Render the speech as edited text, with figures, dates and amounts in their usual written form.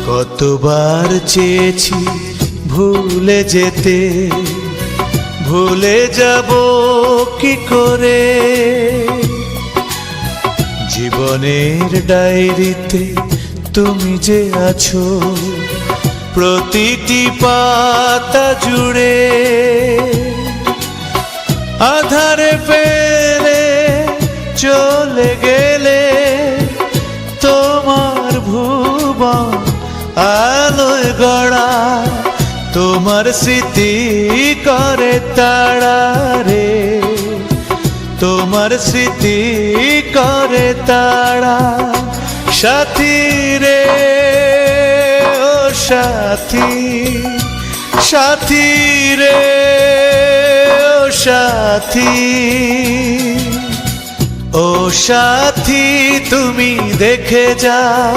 কতবার চেয়েছি ভুলে যেতে, ভুলে যাব কি করে। জীবনের ডায়েরিতে তুমি যে আছো প্রতিটি পাতা জুড়ে। আধারে ফেলে চলে গেলে তোমার ভুবন আলোয় গড়া, তোমার স্মৃতি করে তাড়া রে, তোমার স্মৃতি করে তাড়া। সাথী রে ও সাথী, সাথী রে ও সাথী, ও সাথী তুমি দেখে যাও।